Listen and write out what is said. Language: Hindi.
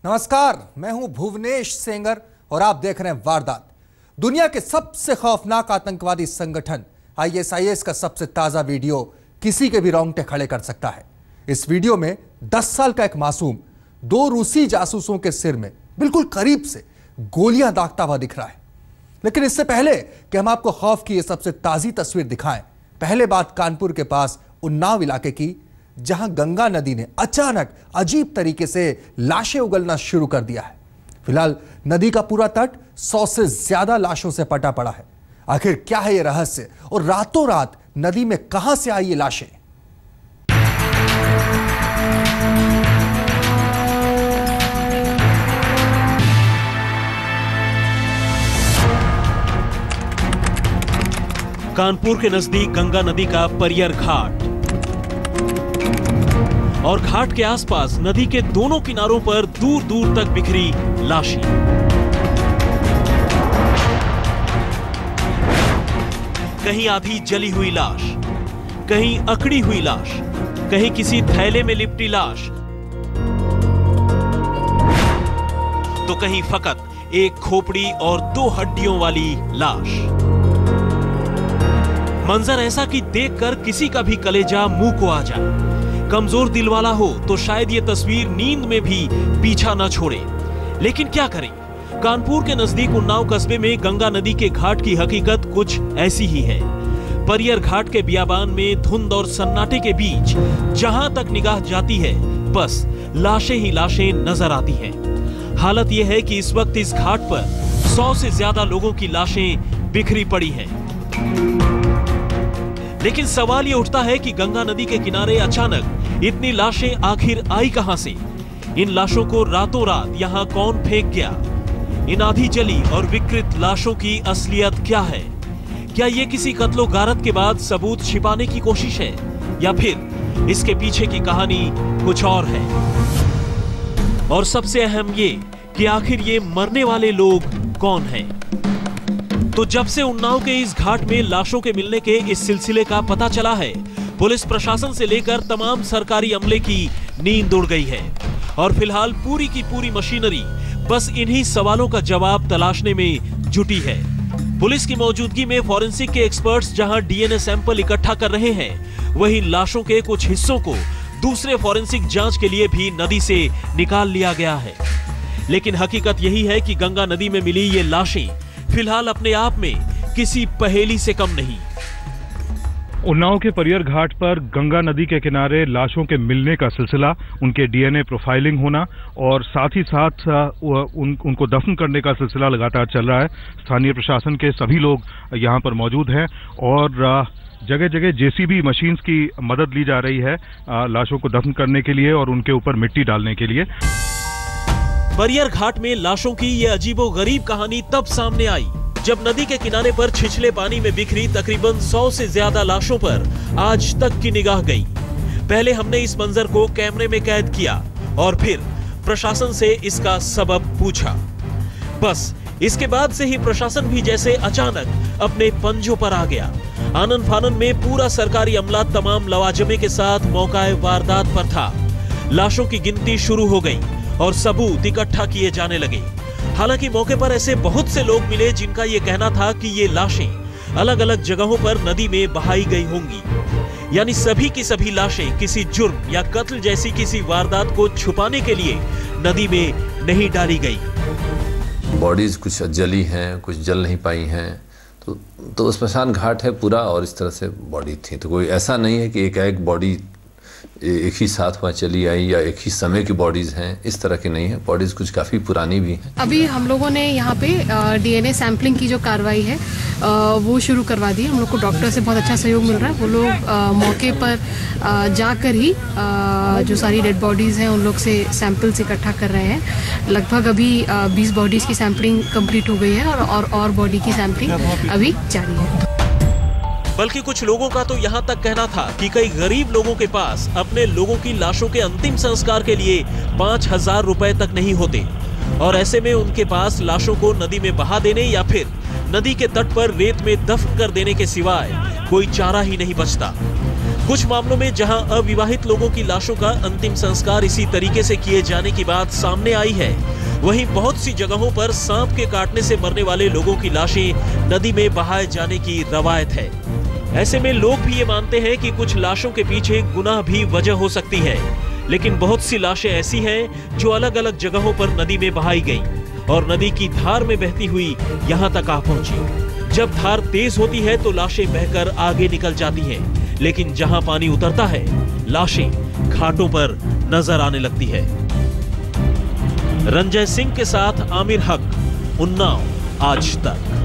नमस्कार, मैं हूं भुवनेश सेंगर और आप देख रहे हैं वारदात। दुनिया के सबसे खौफनाक आतंकवादी संगठन ISIS का सबसे ताजा वीडियो किसी के भी रोंगटे खड़े कर सकता है। इस वीडियो में 10 साल का एक मासूम 2 रूसी जासूसों के सिर में बिल्कुल करीब से गोलियां दागता हुआ दिख रहा है। लेकिन इससे पहले कि हम आपको खौफ की यह सबसे ताजी तस्वीर दिखाएं, पहले बात कानपुर के पास उन्नाव इलाके की, जहां गंगा नदी ने अचानक अजीब तरीके से लाशें उगलना शुरू कर दिया है। फिलहाल नदी का पूरा तट 100 से ज्यादा लाशों से पटा पड़ा है। आखिर क्या है यह रहस्य और रातों रात नदी में कहां से आई ये लाशें? कानपुर के नजदीक गंगा नदी का परियर घाट और घाट के आसपास नदी के दोनों किनारों पर दूर दूर तक बिखरी लाशें। कहीं आधी जली हुई लाश, कहीं अकड़ी हुई लाश, कहीं किसी थैले में लिपटी लाश, तो कहीं फकत एक खोपड़ी और 2 हड्डियों वाली लाश। मंजर ऐसा कि देखकर किसी का भी कलेजा मुंह को आ जाए। कमजोर दिल वाला हो तो शायद ये तस्वीर नींद में भी पीछा न छोड़े। लेकिन क्या करें, कानपुर के नजदीक उन्नाव कस्बे में गंगा नदी के घाट की हकीकत कुछ ऐसी ही है। परियर घाट के बियाबान में धुंध और सन्नाटे के बीच जहां तक निगाह जाती है, बस लाशें ही लाशें नजर आती हैं। हालत यह है कि इस वक्त इस घाट पर 100 से ज्यादा लोगों की लाशें बिखरी पड़ी हैं। लेकिन सवाल ये उठता है कि गंगा नदी के किनारे अचानक इतनी लाशें आखिर आई कहां से? इन लाशों को रातों रात यहां कौन फेंक गया? इन आधी जली और विकृत लाशों की असलियत क्या है? क्या ये किसी कत्लो गारत के बाद सबूत छिपाने की कोशिश है, या फिर इसके पीछे की कहानी कुछ और है? और सबसे अहम ये कि आखिर ये मरने वाले लोग कौन हैं? तो जब से उन्नाव के इस घाट में लाशों के मिलने के इस सिलसिले का पता चला है, पुलिस प्रशासन से लेकर तमाम सरकारी अमले की नींद उड़ गई है और फिलहाल पूरी की पूरी मशीनरी बस इन्हीं सवालों का जवाब तलाशने में जुटी है। पुलिस की मौजूदगी में फॉरेंसिक के एक्सपर्ट्स जहां DNA सैंपल इकट्ठा कर रहे हैं, वहीं लाशों के कुछ हिस्सों को दूसरे फॉरेंसिक जांच के लिए भी नदी से निकाल लिया गया है। लेकिन हकीकत यही है कि गंगा नदी में मिली ये लाशें फिलहाल अपने आप में किसी पहेली से कम नहीं। उन्नाव के परियर घाट पर गंगा नदी के किनारे लाशों के मिलने का सिलसिला, उनके DNA प्रोफाइलिंग होना और साथ ही साथ उनको दफन करने का सिलसिला लगातार चल रहा है। स्थानीय प्रशासन के सभी लोग यहाँ पर मौजूद हैं और जगह जगह JCB मशीन्स की मदद ली जा रही है लाशों को दफन करने के लिए और उनके ऊपर मिट्टी डालने के लिए। परियर घाट में लाशों की ये अजीबोगरीब कहानी तब सामने आई जब नदी के किनारे पर छिछले पानी में बिखरी तकरीबन 100 से ज्यादा लाशों पर आज तक की निगाह गई। पहले हमने इस मंजर को कैमरे में कैद किया और फिर प्रशासन से इसका सबब पूछा। बस इसके बाद से ही प्रशासन भी जैसे अचानक अपने पंजों पर आ गया। आनन फानन में पूरा सरकारी अमला तमाम लवाजमे के साथ मौकाए वारदात पर था। लाशों की गिनती शुरू हो गई और सबूत इकट्ठा किए जाने लगे। हालांकि मौके पर ऐसे बहुत से लोग मिले जिनका ये कहना था कि ये लाशें अलग अलग जगहों पर नदी में बहाई गई होंगी, यानी सभी की सभी लाशें किसी जुर्म या कत्ल जैसी किसी वारदात को छुपाने के लिए नदी में नहीं डाली गई। बॉडीज कुछ जली हैं, कुछ जल नहीं पाई हैं, तो स्मशान घाट है पूरा और इस तरह से बॉडी थी। तो कोई ऐसा नहीं है कि एक बॉडी एक ही साथ वहाँ चली आई या एक ही समय की बॉडीज हैं, इस तरह की नहीं है। बॉडीज कुछ काफ़ी पुरानी भी हैं। अभी हम लोगों ने यहाँ पे DNA सैंपलिंग की जो कार्रवाई है वो शुरू करवा दी। हम लोग को डॉक्टर से बहुत अच्छा सहयोग मिल रहा है। वो लोग मौके पर जाकर ही जो सारी डेड बॉडीज़ हैं उन लोग से सैंपल्स इकट्ठा कर रहे हैं। लगभग अभी 20 बॉडीज़ की सैंपलिंग कंप्लीट हो गई है और बॉडी की सैंपलिंग अभी जारी है। बल्कि कुछ लोगों का तो यहाँ तक कहना था कि कई गरीब लोगों के पास अपने लोगों की लाशों के अंतिम संस्कार के लिए 5,000 रुपए तक नहीं होते और ऐसे में उनके पास लाशों को नदी में बहा देने या फिर नदी के तट पर रेत में दफन कर देने के सिवाय कोई चारा ही नहीं बचता। कुछ मामलों में जहां अविवाहित लोगों की लाशों का अंतिम संस्कार इसी तरीके से किए जाने की बात सामने आई है, वहीं बहुत सी जगहों पर सांप के काटने से मरने वाले लोगों की लाशें नदी में बहाए जाने की रवायत है। ऐसे में लोग भी ये मानते हैं कि कुछ लाशों के पीछे गुनाह भी वजह हो सकती है, लेकिन बहुत सी लाशें ऐसी हैं जो अलग अलग जगहों पर नदी में बहाई गईं और नदी की धार में बहती हुई यहाँ तक आ पहुंची। जब धार तेज होती है तो लाशें बहकर आगे निकल जाती हैं, लेकिन जहां पानी उतरता है लाशें घाटों पर नजर आने लगती है। रंजय सिंह के साथ आमिर हक, उन्नाव, आज तक।